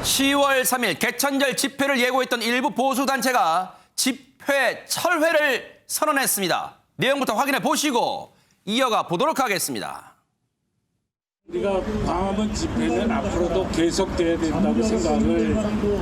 10월 3일 개천절 집회를 예고했던 일부 보수단체가 집회 철회를 선언했습니다. 내용부터 확인해 보시고 이어가 보도록 하겠습니다. 우리가 광화문 집회는 앞으로도 계속돼야 된다고 생각을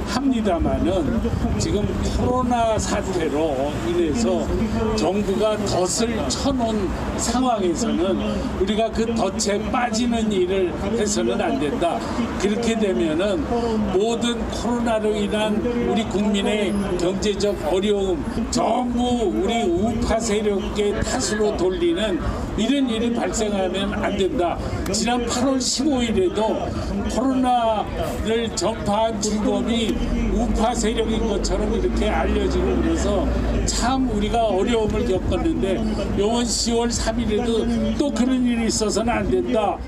합니다만은 지금 코로나 사태로 인해서 정부가 덫을 쳐놓은 상황에서는 우리가 그 덫에 빠지는 일을 해서는 안 된다. 그렇게 되면은 모든 코로나로 인한 우리 국민의 경제적 어려움 전부 우리 우파 세력의 탓으로 돌리는 이런 일이 발생하면 안 된다. 지난 8월 15일에도 코로나를 전파한 주범이 우파 세력인 것처럼 이렇게 알려지고 그래서 참 우리가 어려움을 겪었는데 이번 10월 3일에도 또 그런 일이 있어서는 안 된다.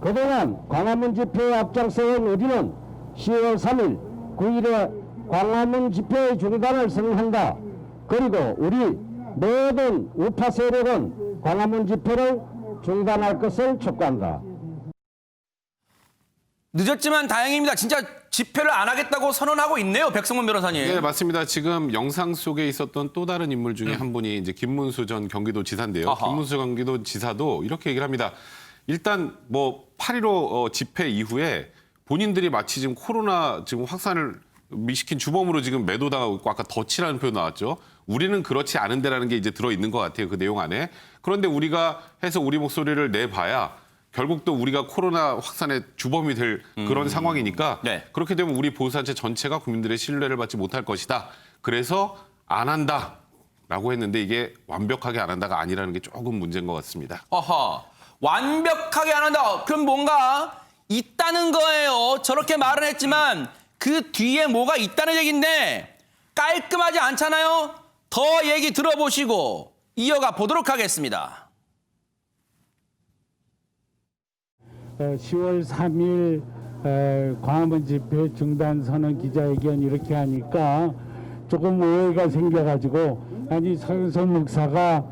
그동안 광화문 집회에 앞장서온 우리는 10월 3일, 9일에 광화문 집회의 중단을 선언한다. 그리고 우리 모든 우파 세력은 광화문 집회를 중단할 것을 촉구한다. 늦었지만 다행입니다. 진짜 집회를 안 하겠다고 선언하고 있네요, 백성문 변호사님. 네, 맞습니다. 지금 영상 속에 있었던 또 다른 인물 중에 한 분이 이제 김문수 전 경기도지사인데요. 아하. 김문수 경기도지사도 이렇게 얘기를 합니다. 일단 뭐 8.15 집회 이후에 본인들이 마치 지금 코로나 지금 확산을 미시킨 주범으로 지금 매도당하고 있고 아까 덫이라는 표현 나왔죠. 우리는 그렇지 않은데라는 게 이제 들어있는 것 같아요. 그 내용 안에. 그런데 우리가 해서 우리 목소리를 내봐야 결국 또 우리가 코로나 확산의 주범이 될 그런 상황이니까 네. 그렇게 되면 우리 보수단체 전체가 국민들의 신뢰를 받지 못할 것이다. 그래서 안 한다라고 했는데 이게 완벽하게 안 한다가 아니라는 게 조금 문제인 것 같습니다. 어허, 완벽하게 안 한다. 그럼 뭔가 있다는 거예요. 저렇게 말은 했지만 그 뒤에 뭐가 있다는 얘기인데 깔끔하지 않잖아요. 더 얘기 들어보시고 이어가 보도록 하겠습니다. 10월 3일 광화문 집회 중단 선언 기자회견 이렇게 하니까 조금 오해가 생겨가지고 아니 서윤선 목사가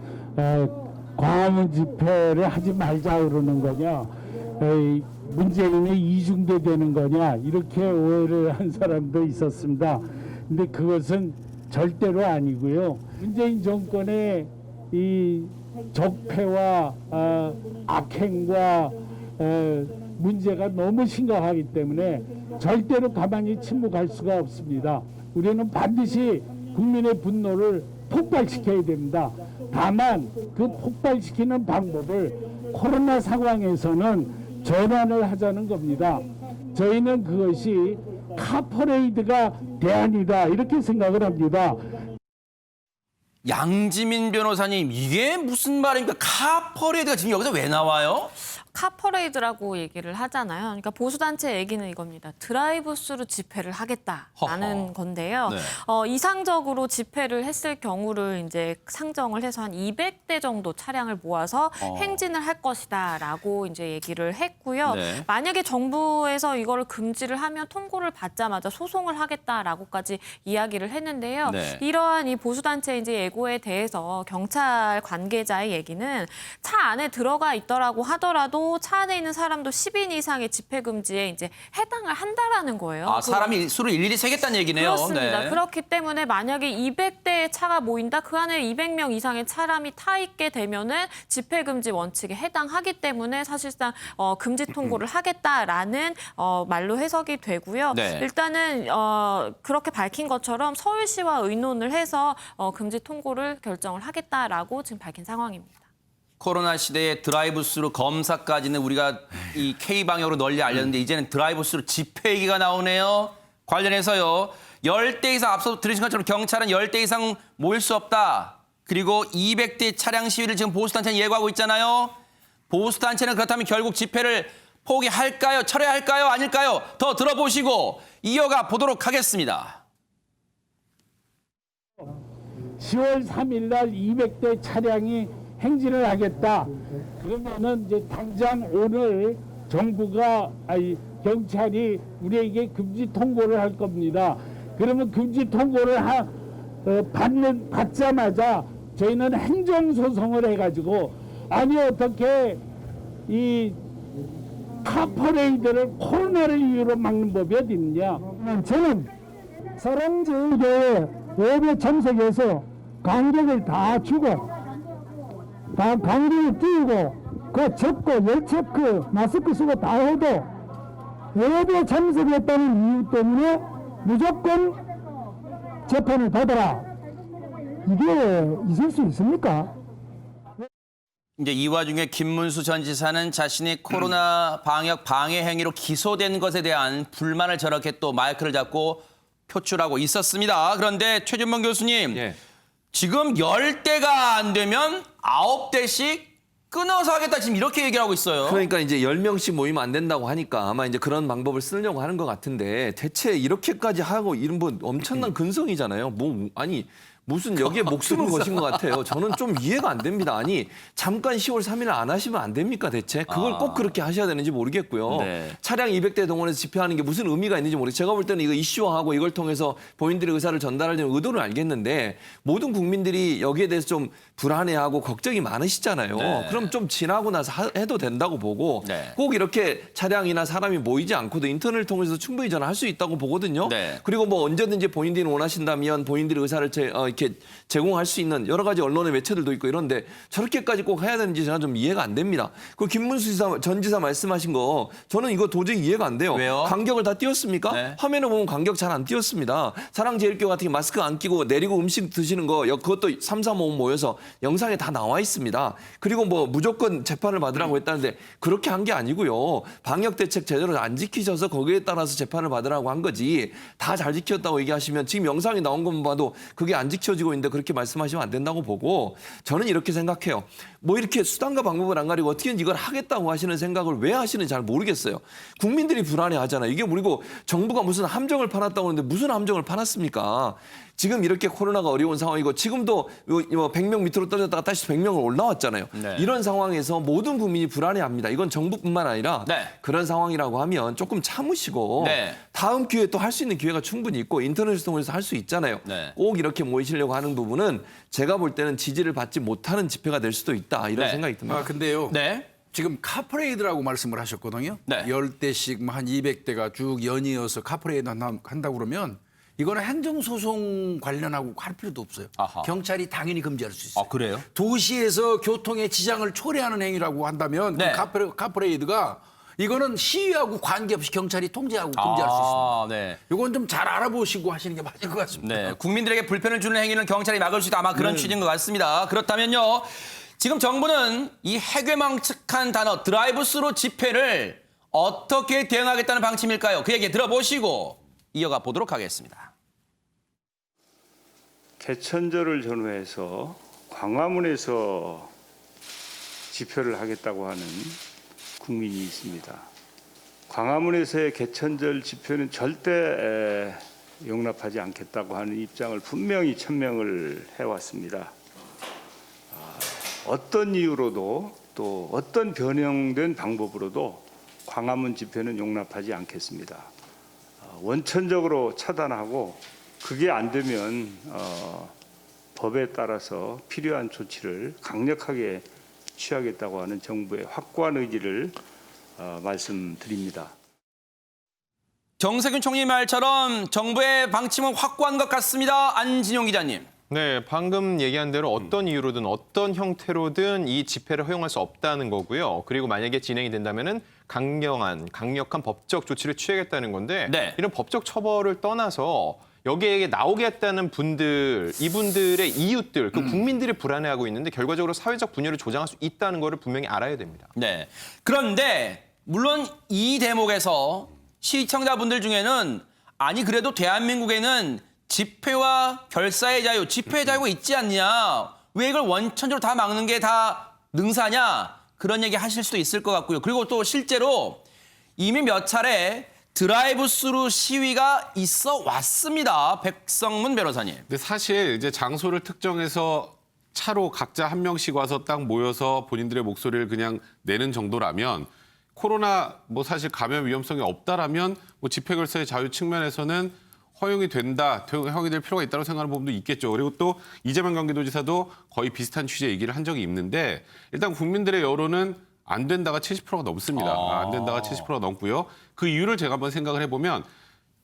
광화문 집회를 하지 말자 그러는 거냐, 문재인이 이중대 되는 거냐 이렇게 오해를 한 사람도 있었습니다. 근데 그것은 절대로 아니고요. 문재인 정권의 이 적폐와 악행과 문제가 너무 심각하기 때문에 절대로 가만히 침묵할 수가 없습니다. 우리는 반드시 국민의 분노를 폭발시켜야 됩니다. 다만 그 폭발시키는 방법을 코로나 상황에서는 전환을 하자는 겁니다. 저희는 그것이 카퍼레이드가 대안이다 이렇게 생각을 합니다. 양지민 변호사님, 이게 무슨 말입니까? 카퍼레이드가 지금 여기서 왜 나와요? 카퍼레이드라고 얘기를 하잖아요. 그러니까 보수단체 얘기는 이겁니다. 드라이브스루 집회를 하겠다라는 허허. 건데요. 네. 이상적으로 집회를 했을 경우를 이제 상정을 해서 한 200대 정도 차량을 모아서 행진을 할 것이다라고 이제 얘기를 했고요. 네. 만약에 정부에서 이거를 금지를 하면 통고를 받자마자 소송을 하겠다라고까지 이야기를 했는데요. 네. 이러한 이 보수단체 이제 예고에 대해서 경찰 관계자의 얘기는 차 안에 들어가 있더라고 하더라도 차 안에 있는 사람도 10인 이상의 집회 금지에 이제 해당을 한다라는 거예요. 아, 사람이 수를 일일이 세겠다는 얘기네요. 그렇습니다. 네. 그렇기 때문에 만약에 200대의 차가 모인다, 그 안에 200명 이상의 사람이 타 있게 되면은 집회 금지 원칙에 해당하기 때문에 사실상 금지 통고를 하겠다라는 말로 해석이 되고요. 네. 일단은 그렇게 밝힌 것처럼 서울시와 의논을 해서 금지 통고를 결정을 하겠다라고 지금 밝힌 상황입니다. 코로나 시대에 드라이브스루 검사까지는 우리가 이 K방역으로 널리 알렸는데 이제는 드라이브스루 집회 얘기가 나오네요. 관련해서요. 10대 이상 앞서 들으신 것처럼 경찰은 10대 이상 모일 수 없다. 그리고 200대 차량 시위를 지금 보수단체는 예고하고 있잖아요. 보수단체는 그렇다면 결국 집회를 포기할까요? 철회할까요? 아닐까요? 더 들어보시고 이어가 보도록 하겠습니다. 10월 3일 날 200대 차량이 행진을 하겠다. 그러면은 이제 당장 오늘 정부가 경찰이 우리에게 금지 통고를 할 겁니다. 그러면 금지 통고를 받자마자 저희는 행정소송을 해가지고 아니 어떻게 이 카퍼레이드를 코로나를 이유로 막는 법이 어디 있느냐? 저는 사랑제일교회 예배 참석해서 간격을 다 주고 다 간격을 띄우고 그 접고 열체크 마스크 쓰고 다 해도 예배 참석했다는 이유 때문에 무조건 재판을 받아라. 이게 있을 수 있습니까? 이제 이 와중에 김문수 전 지사는 자신이 코로나 방역 방해 행위로 기소된 것에 대한 불만을 저렇게 또 마이크를 잡고 표출하고 있었습니다. 그런데 최준범 교수님, 예. 지금 10대가 안 되면 9대씩 끊어서 하겠다 지금 이렇게 얘기하고 있어요. 그러니까 이제 10명씩 모이면 안 된다고 하니까 아마 이제 그런 방법을 쓰려고 하는 것 같은데 대체 이렇게까지 하고 이런 뭐 엄청난 근성이잖아요. 뭐 아니 무슨 여기에 목숨을 거신 것 같아요. 저는 좀 이해가 안 됩니다. 아니 잠깐 10월 3일 안 하시면 안 됩니까 대체? 그걸 꼭 그렇게 하셔야 되는지 모르겠고요. 네. 차량 200대 동원해서 집회하는 게 무슨 의미가 있는지 모르겠어요. 제가 볼 때는 이거 이슈화하고 이걸 통해서 본인들의 의사를 전달하려는 의도는 알겠는데 모든 국민들이 여기에 대해서 좀 불안해하고 걱정이 많으시잖아요. 네. 그럼 좀 지나고 나서 해도 된다고 보고 네. 꼭 이렇게 차량이나 사람이 모이지 않고도 인터넷을 통해서 충분히 저는 할 수 있다고 보거든요. 네. 그리고 뭐 언제든지 본인들이 원하신다면 본인들의 의사를 이렇게 제공할 수 있는 여러 가지 언론의 매체들도 있고 이런데 저렇게까지 꼭 해야 되는지 저는 좀 이해가 안 됩니다. 그 김문수 전 지사 말씀하신 거 저는 이거 도저히 이해가 안 돼요. 왜요? 간격을 다 띄웠습니까? 네. 화면에 보면 간격 잘 안 띄웠습니다. 사랑제일교회 같은 게 마스크 안 끼고 내리고 음식 드시는 거 그것도 3, 4, 5 모여서 영상에 다 나와 있습니다. 그리고 뭐 무조건 재판을 받으라고 했다는데 그렇게 한 게 아니고요. 방역 대책 제대로 안 지키셔서 거기에 따라서 재판을 받으라고 한 거지. 다 잘 지켰다고 얘기하시면 지금 영상이 나온 것만 봐도 그게 안 지켜지고 있는데 그렇게 말씀하시면 안 된다고 보고 저는 이렇게 생각해요. 뭐 이렇게 수단과 방법을 안 가리고 어떻게든 이걸 하겠다고 하시는 생각을 왜 하시는지 잘 모르겠어요. 국민들이 불안해하잖아요. 이게 그리고 정부가 무슨 함정을 파놨다고 하는데 무슨 함정을 파놨습니까? 지금 이렇게 코로나가 어려운 상황이고 지금도 100명 밑으로 떨어졌다가 다시 100명을 올라왔잖아요. 네. 이런 상황에서 모든 국민이 불안해합니다. 이건 정부뿐만 아니라 네. 그런 상황이라고 하면 조금 참으시고 네. 다음 기회에 또 할 수 있는 기회가 충분히 있고 인터넷을 통해서 할 수 있잖아요. 네. 꼭 이렇게 모이시려고 하는 부분은 제가 볼 때는 지지를 받지 못하는 집회가 될 수도 있다 이런 네. 생각이 듭니다. 아, 근데요. 네. 지금 카퍼레이드라고 말씀을 하셨거든요. 네. 10대씩 한 200대가 쭉 연이어서 카퍼레이드 한다고 그러면 이거는 행정소송 관련하고 할 필요도 없어요. 아하. 경찰이 당연히 금지할 수 있어요. 아, 그래요? 도시에서 교통의 지장을 초래하는 행위라고 한다면 네. 그 카퍼레이드가 이거는 시위하고 관계없이 경찰이 통제하고 금지할 수 있습니다. 네. 이건 좀 잘 알아보시고 하시는 게 맞을 것 같습니다. 네, 국민들에게 불편을 주는 행위는 경찰이 막을 수 있다. 아마 그런 취지인 것 같습니다. 그렇다면요, 지금 정부는 이 해괴망측한 단어 드라이브스루 집회를 어떻게 대응하겠다는 방침일까요? 그 얘기 들어보시고 이어가 보도록 하겠습니다. 개천절을 전후해서 광화문에서 집회를 하겠다고 하는 국민이 있습니다. 광화문에서의 개천절 집회는 절대 용납하지 않겠다고 하는 입장을 분명히 천명을 해왔습니다. 어떤 이유로도 또 어떤 변형된 방법으로도 광화문 집회는 용납하지 않겠습니다. 원천적으로 차단하고 그게 안 되면 법에 따라서 필요한 조치를 강력하게 취하겠다고 하는 정부의 확고한 의지를 말씀드립니다. 정세균 총리 말처럼 정부의 방침은 확고한 것 같습니다. 안진용 기자님. 네, 방금 얘기한 대로 어떤 이유로든 어떤 형태로든 이 집회를 허용할 수 없다는 거고요. 그리고 만약에 진행이 된다면은 강력한 법적 조치를 취하겠다는 건데 네. 이런 법적 처벌을 떠나서 여기에 나오겠다는 분들, 이분들의 이웃들, 그 국민들이 불안해하고 있는데 결과적으로 사회적 분열을 조장할 수 있다는 거를 분명히 알아야 됩니다. 네. 그런데 물론 이 대목에서 시청자분들 중에는 아니 그래도 대한민국에는 집회와 결사의 자유, 집회의 자유가 있지 않냐. 왜 이걸 원천적으로 다 막는 게 다 능사냐. 그런 얘기 하실 수도 있을 것 같고요. 그리고 또 실제로 이미 몇 차례 드라이브스루 시위가 있어 왔습니다. 백성문 변호사님. 근데 사실 이제 장소를 특정해서 차로 각자 한 명씩 와서 딱 모여서 본인들의 목소리를 그냥 내는 정도라면 코로나 뭐 사실 감염 위험성이 없다라면 뭐 집회 결사의 자유 측면에서는 허용이 된다, 허용이 될 필요가 있다고 생각하는 부분도 있겠죠. 그리고 또 이재명 경기도지사도 거의 비슷한 취지의 얘기를 한 적이 있는데 일단 국민들의 여론은 안 된다가 70%가 넘습니다. 안 된다가 70%가 넘고요. 그 이유를 제가 한번 생각을 해보면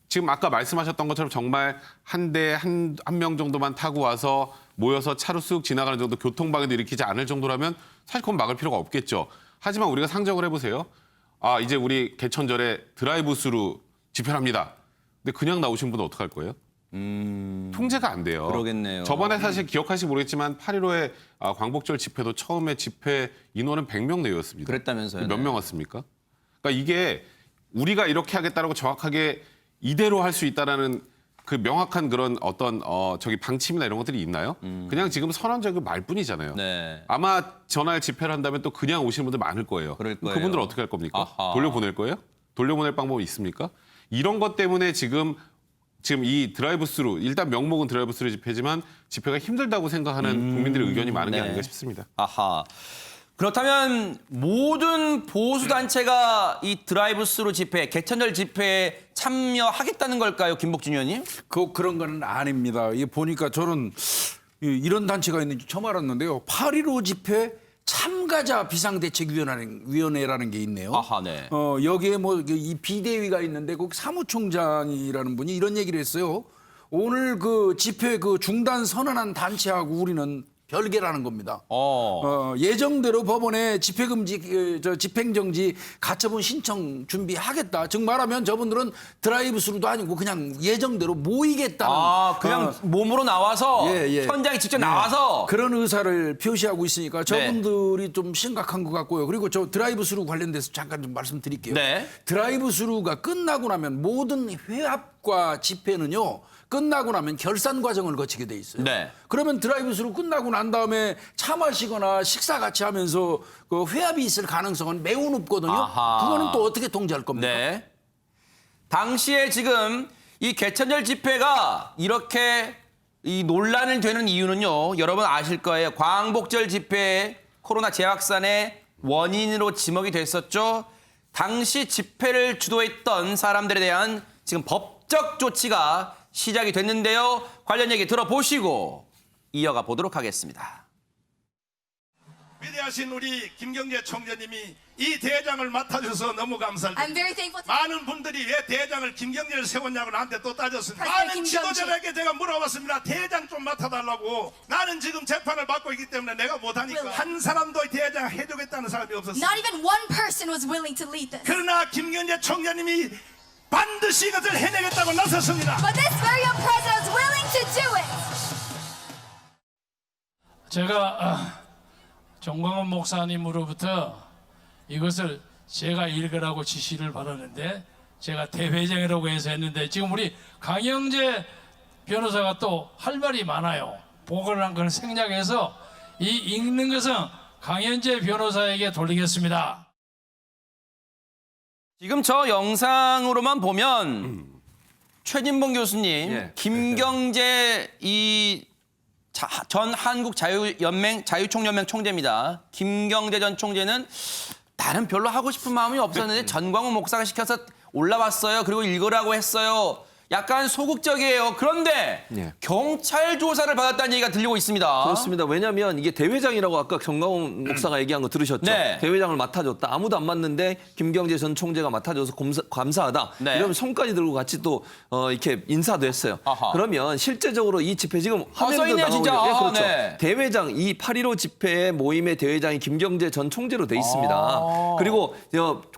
지금 아까 말씀하셨던 것처럼 정말 한 대 한 명 정도만 타고 와서 모여서 차로 쑥 지나가는 정도 교통방해도 일으키지 않을 정도라면 사실 그건 막을 필요가 없겠죠. 하지만 우리가 상정을 해보세요. 아, 이제 우리 개천절에 드라이브스루 집회합니다. 근데 그냥 나오신 분은 어떡할 거예요? 통제가 안 돼요. 그러겠네요. 저번에 사실 기억하실지 모르겠지만 8.15의 광복절 집회도 처음에 집회 인원은 100명 내외였습니다. 그랬다면서요. 몇 명 왔습니까? 그러니까 이게 우리가 이렇게 하겠다라고 정확하게 이대로 할 수 있다라는 그 명확한 그런 어떤 방침이나 이런 것들이 있나요? 그냥 지금 선언적인 말뿐이잖아요. 네. 아마 전날 집회를 한다면 또 그냥 오시는 분들 많을 거예요. 그럴 거예요. 그분들 어떻게 할 겁니까? 아하. 돌려보낼 거예요? 돌려보낼 방법이 있습니까? 이런 것 때문에 지금 이 드라이브스루, 일단 명목은 드라이브스루 집회지만 집회가 힘들다고 생각하는 국민들의 의견이 많은 게 네. 아닌가 싶습니다. 아하. 그렇다면 모든 보수 단체가 이 드라이브스루 집회, 개천절 집회에 참여하겠다는 걸까요, 김복준 의원님? 그런 건 아닙니다. 이게 보니까 저는 이런 단체가 있는지 처음 알았는데요. 8.15 집회 참가자 비상대책위원회라는 게 있네요. 아하, 네. 여기에 뭐 이 비대위가 있는데 그 사무총장이라는 분이 이런 얘기를 했어요. 오늘 그 집회 그 중단 선언한 단체하고 우리는 별개라는 겁니다. 예정대로 법원에 집회금지, 집행정지 가처분 신청 준비하겠다. 즉 말하면 저분들은 드라이브스루도 아니고 그냥 예정대로 모이겠다는. 그냥 몸으로 나와서 현장에 직접 나와서 그런 의사를 표시하고 있으니까 저분들이 좀 심각한 것 같고요. 그리고 저 드라이브스루 관련돼서 잠깐 좀 말씀드릴게요. 네. 드라이브스루가 끝나고 나면 모든 회합과 집회는요. 끝나고 나면 결산 과정을 거치게 돼 있어요. 네. 그러면 드라이브스루 끝나고 난 다음에 차 마시거나 식사 같이 하면서 그 회합이 있을 가능성은 매우 높거든요. 아하. 그거는 또 어떻게 통제할 겁니까? 네. 당시에 지금 이 개천절 집회가 이렇게 이 논란을 되는 이유는요. 여러분 아실 거예요. 광복절 집회 코로나 재확산의 원인으로 지목이 됐었죠. 당시 집회를 주도했던 사람들에 대한 지금 법적 조치가 시작이 됐는데요. 관련 얘기 들어보시고 이어가 보도록 하겠습니다. 위대하신 우리 김경재 총재님이 이 대장을 맡아주셔서 너무 감사합니다. I'm very thankful to 많은 분들이 왜 대장을 김경재를 세웠냐고 나한테 또 따졌습니다. President 많은 김경재. 지도자에게 제가 물어봤습니다. 대장 좀 맡아달라고. 나는 지금 재판을 받고 있기 때문에 내가 못하니까 Really? 한 사람도 대장 해주겠다는 사람이 없었어요. Not even one person was willing to lead this. 그러나 김경재 총재님이 반드시 이것을 해내겠다고 나섰습니다. But this very young president was willing to do it. 제가 정광훈 목사님으로부터 이것을 제가 읽으라고 지시를 받았는데 제가 대회장이라고 해서 했는데 지금 우리 강영재 변호사가 또 할 말이 많아요. 보고를 한 걸 생략해서 이 읽는 것은 강영재 변호사에게 돌리겠습니다. 지금 저 영상으로만 보면 최진봉 교수님, 김경재 전 한국 자유총연맹 총재입니다. 김경재 전 총재는 나는 별로 하고 싶은 마음이 없었는데 전광훈 목사가 시켜서 올라왔어요. 그리고 읽으라고 했어요. 약간 소극적이에요. 그런데 경찰 조사를 받았다는 얘기가 들리고 있습니다. 그렇습니다. 왜냐하면 이게 대회장이라고 아까 정광훈 목사가 얘기한 거 들으셨죠? 네. 대회장을 맡아줬다. 아무도 안 맡는데 김경재 전 총재가 맡아줘서 감사하다. 네. 이러면 손까지 들고 같이 또 이렇게 인사도 했어요. 아하. 그러면 실제적으로 이 집회 지금 화면도 써있네요, 나오고 진짜. 예, 그렇죠. 네. 대회장 이 8.15 집회 모임의 대회장이 김경재 전 총재로 돼 있습니다. 그리고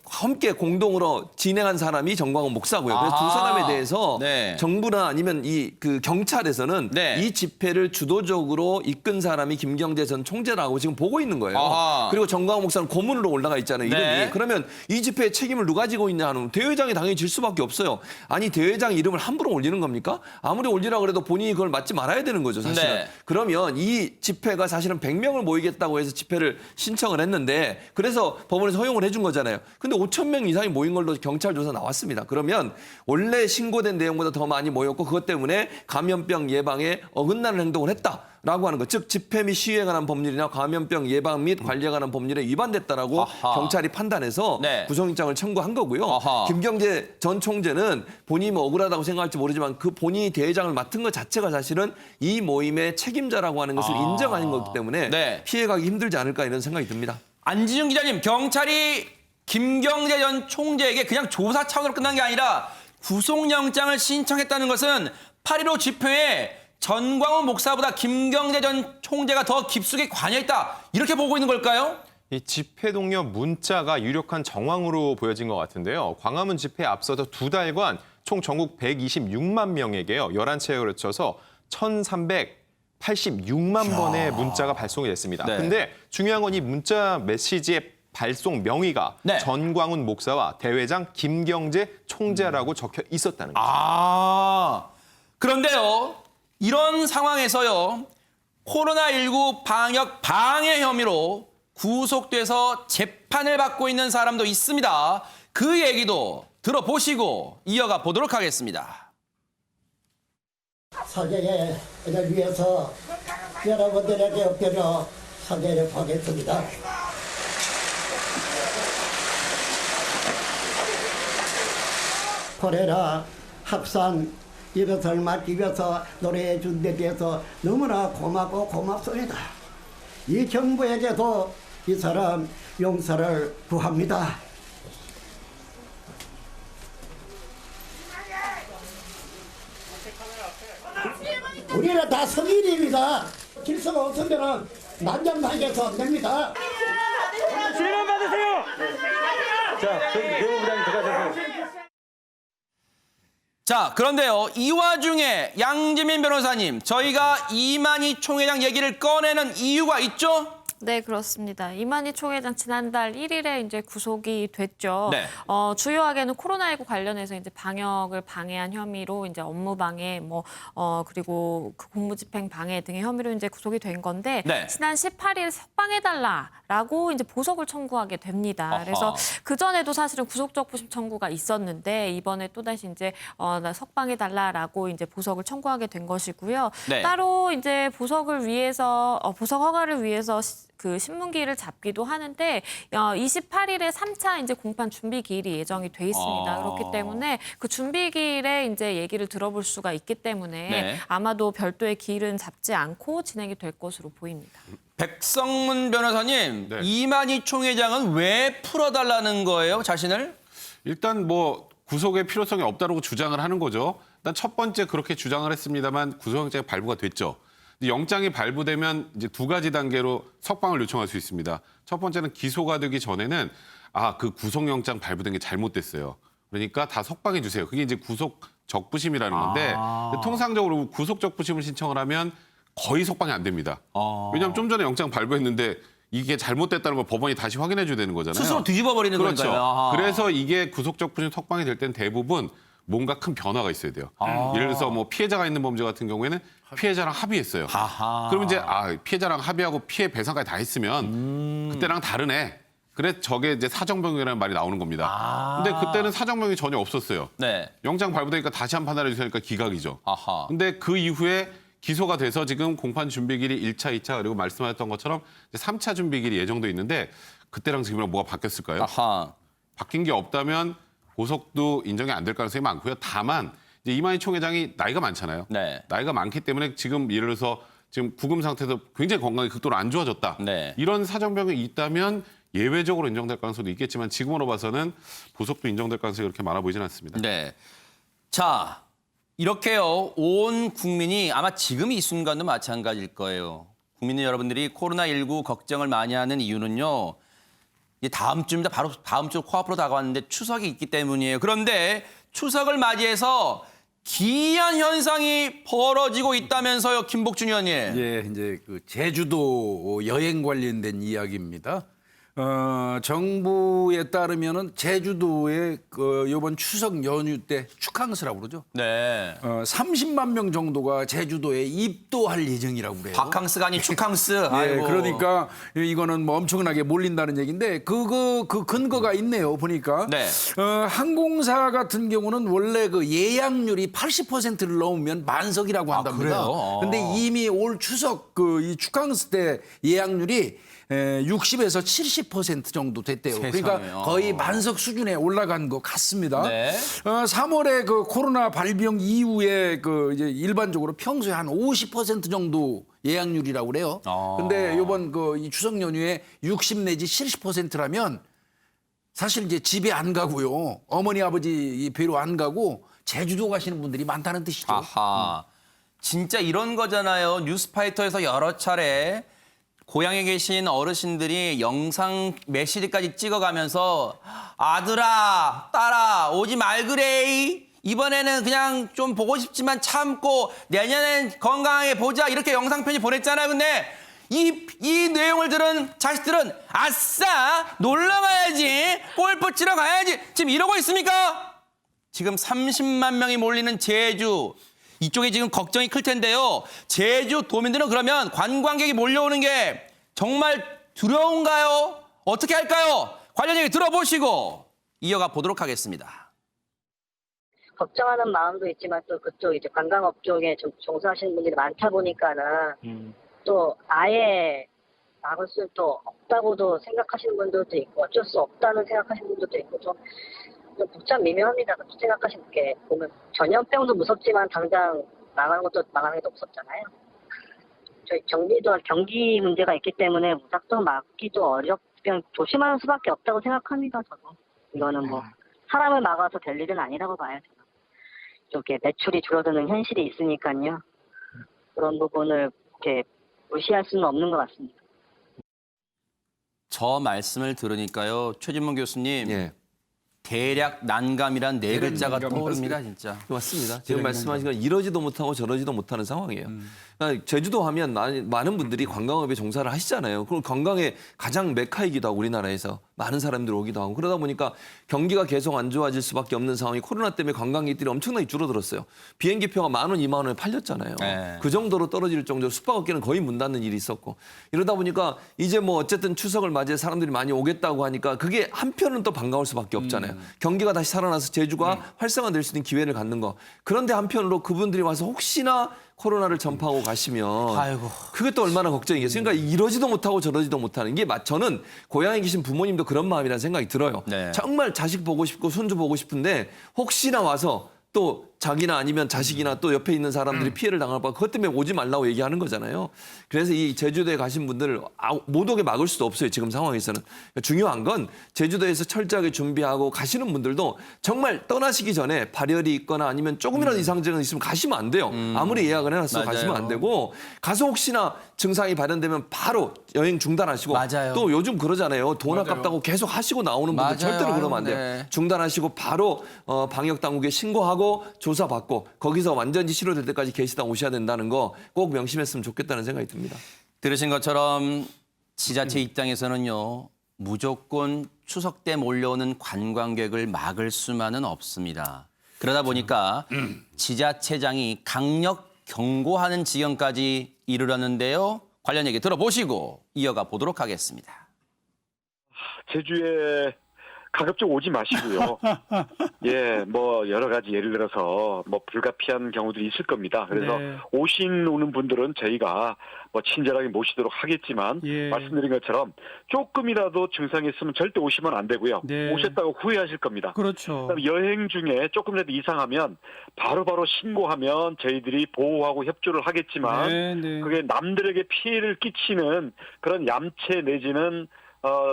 함께 공동으로 진행한 사람이 정광훈 목사고요. 그래서 두 사람에 대해서 정부나 아니면 그 경찰에서는 이 집회를 주도적으로 이끈 사람이 김경재 전 총재라고 지금 보고 있는 거예요. 그리고 정광훈 목사는 고문으로 올라가 있잖아요. 이름이. 그러면 이 집회의 책임을 누가 지고 있냐 하는 대회장이 당연히 질 수밖에 없어요. 아니 대회장 이름을 함부로 올리는 겁니까? 아무리 올리라고 해도 본인이 그걸 맡지 말아야 되는 거죠. 사실은. 그러면 이 집회가 사실은 100명을 모이겠다고 해서 집회를 신청을 했는데 그래서 법원에서 허용을 해준 거잖아요. 근데 5,000명 이상이 모인 걸로 경찰 조사 나왔습니다. 그러면 원래 신고된 내용보다 더 많이 모였고 그것 때문에 감염병 예방에 어긋나는 행동을 했다라고 하는 것. 즉 집회 및 시위에 관한 법률이나 감염병 예방 및 관리에 관한 법률에 위반됐다라고 경찰이 판단해서 구속영장을 청구한 거고요. 김경재 전 총재는 본인이 뭐 억울하다고 생각할지 모르지만 그 본인이 대회장을 맡은 것 자체가 사실은 이 모임의 책임자라고 하는 것을 인정하는 거기 때문에 피해가기 힘들지 않을까 이런 생각이 듭니다. 안지준 기자님, 경찰이 김경재 전 총재에게 그냥 조사 차원으로 끝난 게 아니라 구속영장을 신청했다는 것은 8.15 집회에 전광훈 목사보다 김경재 전 총재가 더 깊숙이 관여했다. 이렇게 보고 있는 걸까요? 이 집회 동료 문자가 유력한 정황으로 보여진 것 같은데요. 광화문 집회에 앞서서 2달간 총 전국 126만 명에게요. 11차례에 걸쳐서 1,386만 번의 문자가 발송이 됐습니다. 네. 근데 중요한 건 이 문자 메시지의 발송 명의가 네. 전광훈 목사와 대회장 김경재 총재라고 적혀 있었다는 거죠. 그런데요. 이런 상황에서요. 코로나19 방역 방해 혐의로 구속돼서 재판을 받고 있는 사람도 있습니다. 그 얘기도 들어보시고 이어가 보도록 하겠습니다. 사죄를 위해서 여러분들에게 엎드려 사죄를 하겠습니다. 코레라 합산 이것을 막기 위해서 노래해 준 데 대해서 너무나 고맙고 고맙습니다. 이 정부에게도 이 사람 용서를 구합니다. 우리는 다 성인입니다. 질서가 없으면 난장판에서 안 됩니다. 질문 받으세요. 자, 내부부장님 들어가셔서. 자, 그런데요. 이 와중에 양지민 변호사님, 저희가 이만희 총회장 얘기를 꺼내는 이유가 있죠? 네, 그렇습니다. 이만희 총회장 지난달 1일에 이제 구속이 됐죠. 네. 주요하게는 코로나19 관련해서 이제 방역을 방해한 혐의로 이제 업무 방해, 그리고 그 공무집행 방해 등의 혐의로 이제 구속이 된 건데 네. 지난 18일 석방해달라라고 이제 보석을 청구하게 됩니다. 아하. 그래서 그 전에도 사실은 구속적부심 청구가 있었는데 이번에 또 다시 이제 나 석방해달라라고 이제 보석을 청구하게 된 것이고요. 네. 따로 이제 보석을 위해서 보석 허가를 위해서 그 신문기일을 잡기도 하는데 28일에 3차 이제 공판 준비 기일이 예정이 돼 있습니다. 그렇기 때문에 그 준비 기일에 이제 얘기를 들어볼 수가 있기 때문에 네. 아마도 별도의 기일은 잡지 않고 진행이 될 것으로 보입니다. 백성문 변호사님, 네. 이만희 총회장은 왜 풀어달라는 거예요, 자신을? 일단 뭐 구속의 필요성이 없다고 주장을 하는 거죠. 일단 첫 번째 그렇게 주장을 했습니다만 구속영장이 발부가 됐죠. 영장이 발부되면 이제 두 가지 단계로 석방을 요청할 수 있습니다. 첫 번째는 기소가 되기 전에는 그 구속영장 발부된 게 잘못됐어요. 그러니까 다 석방해 주세요. 그게 이제 구속 적부심이라는 건데 통상적으로 구속 적부심을 신청을 하면 거의 석방이 안 됩니다. 왜냐하면 좀 전에 영장 발부했는데 이게 잘못됐다는 걸 법원이 다시 확인해 줘야 되는 거잖아요. 스스로 뒤집어버리는 그렇죠. 거니까요. 아하. 그래서 이게 구속 적부심 석방이 될 때는 대부분 뭔가 큰 변화가 있어야 돼요. 예를 들어서 뭐 피해자가 있는 범죄 같은 경우에는 피해자랑 합의했어요. 그러면 이제 피해자랑 합의하고 피해 배상까지 다 했으면 그때랑 다르네. 그래 저게 이제 사정변경이라는 말이 나오는 겁니다. 근데 그때는 사정변경이 전혀 없었어요. 네. 영장 발부되니까 다시 한 판단해 주시니까 기각이죠. 아하. 근데 그 이후에 기소가 돼서 지금 공판 준비기일이 1차, 2차 그리고 말씀하셨던 것처럼 이제 3차 준비기일이 예정돼 있는데 그때랑 지금이랑 뭐가 바뀌었을까요? 아하. 바뀐 게 없다면 보석도 인정이 안 될 가능성이 많고요. 다만 이제 이만희 총회장이 나이가 많잖아요. 네. 나이가 많기 때문에 지금 예를 들어서 지금 구금 상태에서 굉장히 건강이 극도로 안 좋아졌다. 네. 이런 사정병이 있다면 예외적으로 인정될 가능성도 있겠지만 지금으로 봐서는 보석도 인정될 가능성이 그렇게 많아 보이지는 않습니다. 네. 자, 이렇게요. 온 국민이 아마 지금 이 순간도 마찬가지일 거예요. 국민 여러분들이 코로나19 걱정을 많이 하는 이유는요. 이제 다음 주입니다. 바로 다음 주 코앞으로 다가왔는데 추석이 있기 때문이에요. 그런데 추석을 맞이해서 기이한 현상이 벌어지고 있다면서요, 김복준 의원님. 예, 이제 그 제주도 여행 관련된 이야기입니다. 정부에 따르면은 제주도에 이번 추석 연휴 때 축항스라고 그러죠. 네. 30만 명 정도가 제주도에 입도할 예정이라고 그래요. 바캉스가 아닌 축캉스. 예, 아이고. 그러니까 이거는 뭐 엄청나게 몰린다는 얘기인데 그 근거가 있네요. 보니까 네. 항공사 같은 경우는 원래 그 예약률이 80%를 넘으면 만석이라고 한답니다. 그래요? 근데 이미 올 추석 이 축항스 때 예약률이 60에서 70% 정도 됐대요. 세상에. 그러니까 거의 만석 수준에 올라간 것 같습니다. 네. 3월에 그 코로나 발병 이후에 이제 일반적으로 평소에 한 50% 정도 예약률이라고 그래요. 근데 이번 이 추석 연휴에 60 내지 70%라면 사실 이제 집에 안 가고요. 어머니 아버지 뵈러 안 가고 제주도 가시는 분들이 많다는 뜻이죠. 아하. 진짜 이런 거잖아요. 뉴스파이터에서 여러 차례 고향에 계신 어르신들이 영상 메시지까지 찍어가면서 아들아, 딸아, 오지 말그레이. 이번에는 그냥 좀 보고 싶지만 참고 내년엔 건강하게 보자. 이렇게 영상 편지 보냈잖아요. 근데 이 내용을 들은 자식들은 아싸 놀러 가야지. 골프 치러 가야지. 지금 이러고 있습니까? 지금 30만 명이 몰리는 제주. 이쪽에 지금 걱정이 클 텐데요. 제주 도민들은 그러면 관광객이 몰려오는 게 정말 두려운가요? 어떻게 할까요? 관련 얘기 들어보시고 이어가 보도록 하겠습니다. 걱정하는 마음도 있지만 또 그쪽 이제 관광업 쪽에 종사하시는 분들이 많다 보니까는 또 아예 막을 수도 없다고도 생각하시는 분들도 있고 어쩔 수 없다는 생각하시는 분들도 있고 좀 복잡 미묘합니다. 생각하시는 게 보면 전염병도 무섭지만 당장 나가는 게 더 무섭잖아요. 저희 경기 문제가 있기 때문에 무작정 막기도 그냥 조심하는 수밖에 없다고 생각합니다. 저도 이거는 뭐 사람을 막아서 될 일은 아니라고 봐요. 이렇게 매출이 줄어드는 현실이 있으니까요. 그런 부분을 이렇게 무시할 수는 없는 것 같습니다. 저 말씀을 들으니까요. 최진문 교수님. 예. 대략 난감이란 네 글자가 떠오릅니다. 진짜. 맞습니다. 지금 말씀하신 건 이러지도 못하고 저러지도 못하는 상황이에요. 그러니까 제주도 하면 많은 분들이 관광업에 종사를 하시잖아요. 그럼 관광의 가장 메카이기도 하고 우리나라에서 많은 사람들이 오기도 하고 그러다 보니까 경기가 계속 안 좋아질 수밖에 없는 상황이 코로나 때문에 관광객들이 엄청나게 줄어들었어요. 비행기표가 10,000원, 20,000원에 팔렸잖아요. 네. 그 정도로 떨어질 정도로 숙박업계는 거의 문 닫는 일이 있었고 이러다 보니까 이제 뭐 어쨌든 추석을 맞이해 사람들이 많이 오겠다고 하니까 그게 한편은 또 반가울 수밖에 없잖아요. 경기가 다시 살아나서 제주가 활성화될 수 있는 기회를 갖는 거. 그런데 한편으로 그분들이 와서 혹시나 코로나를 전파하고 가시면 아이고. 그게 또 얼마나 걱정이겠어요. 그러니까 이러지도 못하고 저러지도 못하는 게 저는 고향에 계신 부모님도 그런 마음이라는 생각이 들어요. 네. 정말 자식 보고 싶고 손주 보고 싶은데 혹시나 와서 또 자기나 아니면 자식이나 또 옆에 있는 사람들이 피해를 당할까 그것 때문에 오지 말라고 얘기하는 거잖아요. 그래서 이 제주도에 가신 분들 못 오게 막을 수도 없어요. 지금 상황에서는. 중요한 건 제주도에서 철저하게 준비하고 가시는 분들도 정말 떠나시기 전에 발열이 있거나 아니면 조금이라도 이상증은 있으면 가시면 안 돼요. 아무리 예약을 해놨어도 맞아요. 가시면 안 되고 가서 혹시나 증상이 발현되면 바로 여행 중단하시고 맞아요. 또 요즘 그러잖아요. 돈 아깝다고 계속 하시고 나오는 분들 맞아요. 절대로 그러면 안 돼요. 네. 중단하시고 바로 방역 당국에 신고하고 조사받고 거기서 완전히 치료될 때까지 계시다 오셔야 된다는 거 꼭 명심했으면 좋겠다는 생각이 듭니다. 들으신 것처럼 지자체 입장에서는요. 무조건 추석 때 몰려오는 관광객을 막을 수만은 없습니다. 그러다 보니까 지자체장이 강력 경고하는 지경까지 이르렀는데요. 관련 얘기 들어보시고 이어가 보도록 하겠습니다. 제주에 가급적 오지 마시고요. 예, 뭐 여러 가지 예를 들어서 뭐 불가피한 경우들이 있을 겁니다. 그래서 오는 분들은 저희가 뭐 친절하게 모시도록 하겠지만 말씀드린 것처럼 조금이라도 증상이 있으면 절대 오시면 안 되고요. 오셨다고 후회하실 겁니다. 그렇죠. 그다음에 여행 중에 조금이라도 이상하면 바로바로 신고하면 저희들이 보호하고 협조를 하겠지만 그게 남들에게 피해를 끼치는 그런 얌체 내지는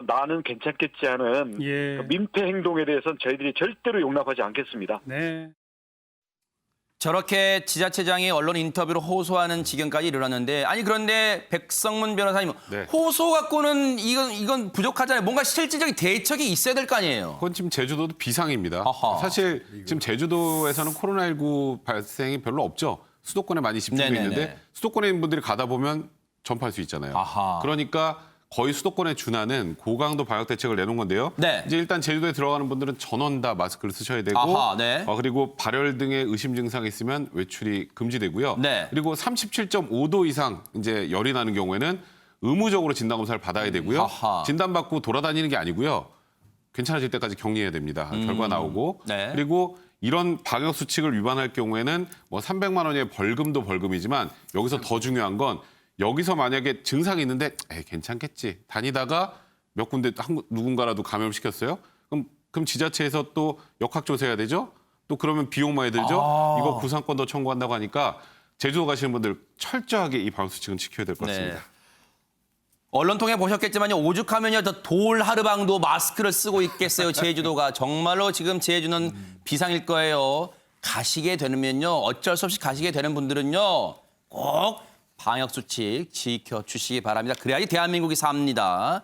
나는 괜찮겠지 하는 그 민폐 행동에 대해서는 저희들이 절대로 용납하지 않겠습니다. 네. 저렇게 지자체장이 언론 인터뷰로 호소하는 지경까지 이르렀는데 아니 그런데 백성문 변호사님 호소 갖고는 이건 부족하잖아요. 뭔가 실질적인 대책이 있어야 될 거 아니에요. 그건 지금 제주도도 비상입니다. 아하. 사실 지금 제주도에서는 코로나19 발생이 별로 없죠. 수도권에 많이 집중돼 있는데 수도권에 있는 분들이 가다 보면 전파할 수 있잖아요. 아하. 그러니까 거의 수도권에 준하는 고강도 방역 대책을 내놓은 건데요. 이제 일단 제주도에 들어가는 분들은 전원 다 마스크를 쓰셔야 되고 아하, 그리고 발열 등의 의심 증상이 있으면 외출이 금지되고요. 그리고 37.5도 이상 이제 열이 나는 경우에는 의무적으로 진단 검사를 받아야 되고요. 아하. 진단받고 돌아다니는 게 아니고요. 괜찮아질 때까지 격리해야 됩니다. 결과 나오고. 그리고 이런 방역 수칙을 위반할 경우에는 뭐 300만 원의 벌금도 벌금이지만 여기서 더 중요한 건 여기서 만약에 증상이 있는데 괜찮겠지. 다니다가 몇 군데 누군가라도 감염시켰어요. 그럼 지자체에서 또 역학조사해야 되죠. 또 그러면 비용 많이 들죠. 이거 구상권도 청구한다고 하니까 제주도 가시는 분들 철저하게 이 방역 수칙은 지켜야 될 것 같습니다. 네. 언론 통해 보셨겠지만요. 오죽하면요. 더 돌 하르방도 마스크를 쓰고 있겠어요. 제주도가. 정말로 지금 제주는 비상일 거예요. 가시게 되면요. 어쩔 수 없이 가시게 되는 분들은요. 꼭 방역수칙 지켜주시기 바랍니다. 그래야지 대한민국이 삽니다.